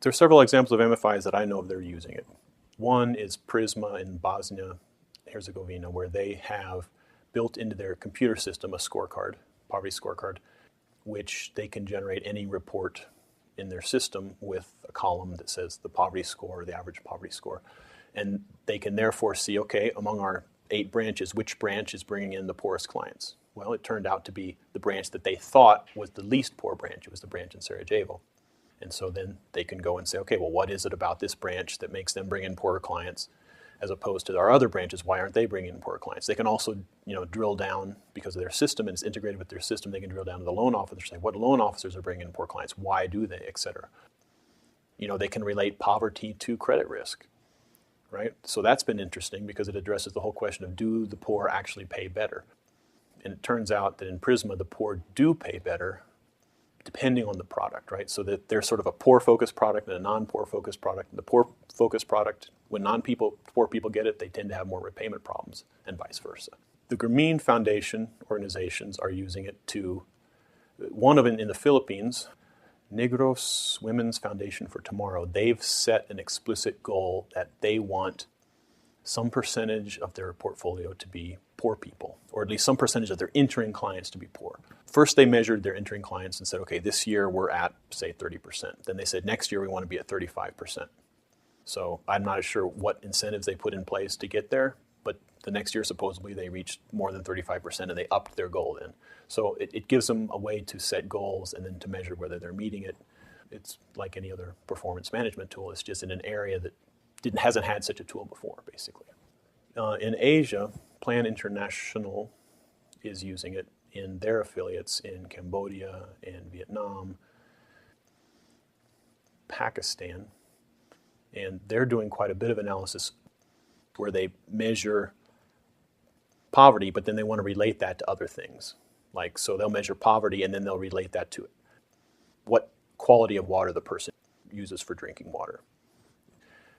There are several examples of MFIs that I know of that are using it. One is Prizma in Bosnia, Herzegovina, where they have built into their computer system a scorecard, poverty scorecard, which they can generate any report in their system with a column that says the poverty score, the average poverty score. And they can therefore see, okay, among our 8 branches, which branch is bringing in the poorest clients? Well, it turned out to be the branch that they thought was the least poor branch. It was the branch in Sarajevo. And so then they can go and say, okay, well, what is it about this branch that makes them bring in poorer clients as opposed to our other branches? Why aren't they bringing in poorer clients? They can also, drill down because of their system, and it's integrated with their system. They can drill down to the loan officer, say what loan officers are bringing in poor clients, why do they, et cetera. They can relate poverty to credit risk, right? So that's been interesting because it addresses the whole question of, do the poor actually pay better? And it turns out that in Prizma, the poor do pay better depending on the product, right? So that there's sort of a poor-focused product and a non-poor-focused product. And the poor-focused product, when poor people get it, they tend to have more repayment problems, and vice versa. The Grameen Foundation organizations are using it to, one of them in the Philippines, Negros Women's Foundation for Tomorrow, they've set an explicit goal that they want some percentage of their portfolio to be poor people, or at least some percentage of their entering clients to be poor. First, they measured their entering clients and said, okay, this year we're at, say, 30%. Then they said, next year we want to be at 35%. So I'm not sure what incentives they put in place to get there, but the next year, supposedly, they reached more than 35% and they upped their goal then. So it gives them a way to set goals and then to measure whether they're meeting it. It's like any other performance management tool. It's just in an area that hasn't had such a tool before, basically. In Asia, Plan International is using it in their affiliates in Cambodia and Vietnam, Pakistan, and they're doing quite a bit of analysis where they measure poverty, but then they want to relate that to other things. So they'll measure poverty and then they'll relate that to what quality of water the person uses for drinking water.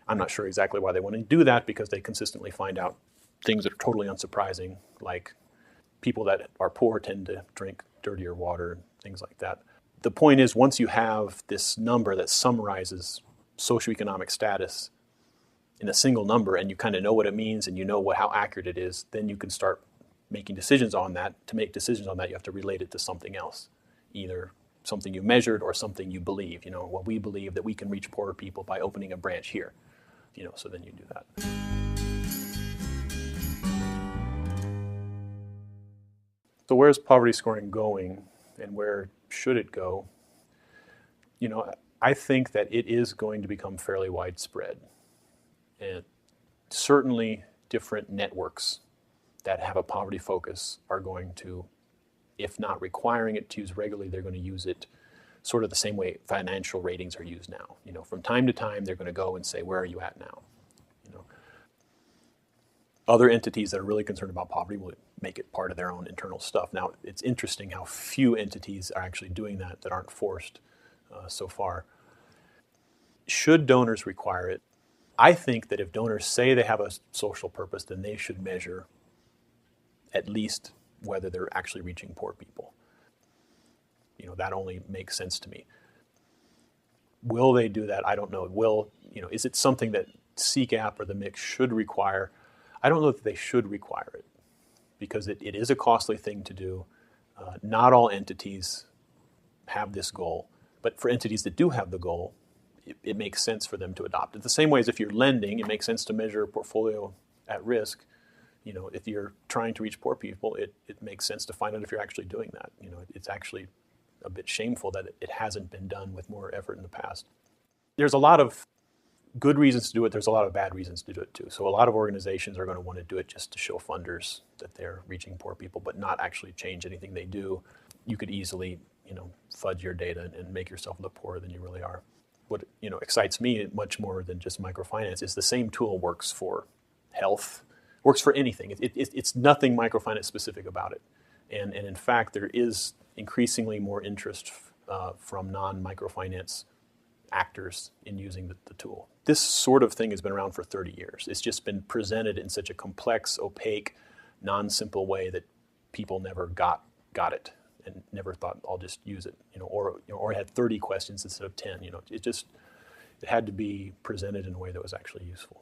I'm not sure exactly why they want to do that, because they consistently find out things that are totally unsurprising, like people that are poor tend to drink dirtier water, things like that. The point is, once you have this number that summarizes socioeconomic status in a single number, and you kind of know what it means and you know how accurate it is, then you can start making decisions on that. To make decisions on that, you have to relate it to something else, either something you measured or something you believe. Well, we believe that we can reach poorer people by opening a branch here. So then you do that. So where's poverty scoring going, and where should it go? I think that it is going to become fairly widespread. And certainly different networks that have a poverty focus are going to, if not requiring it to use regularly, they're going to use it sort of the same way financial ratings are used now. From time to time, they're going to go and say, where are you at now? Other entities that are really concerned about poverty will make it part of their own internal stuff. Now, it's interesting how few entities are actually doing that aren't forced so far. Should donors require it? I think that if donors say they have a social purpose, then they should measure at least whether they're actually reaching poor people. That only makes sense to me. Will they do that? I don't know. Is it something that CCAP or the mix should require? I don't know that they should require it, because it is a costly thing to do. Not all entities have this goal, but for entities that do have the goal, it makes sense for them to adopt it. The same way as if you're lending, it makes sense to measure a portfolio at risk. If you're trying to reach poor people, it makes sense to find out if you're actually doing that. It's actually a bit shameful that it hasn't been done with more effort in the past. There's a lot of good reasons to do it. There's a lot of bad reasons to do it too. So a lot of organizations are going to want to do it just to show funders that they're reaching poor people, but not actually change anything they do. You could easily, fudge your data and make yourself look poorer than you really are. What excites me much more than just microfinance is the same tool works for health, works for anything. It's nothing microfinance specific about it. And in fact, there is increasingly more interest from non-microfinance actors in using the tool. This sort of thing has been around for 30 years. It's just been presented in such a complex, opaque, non-simple way that people never got it and never thought, I'll just use it, or had 30 questions instead of 10. It had to be presented in a way that was actually useful.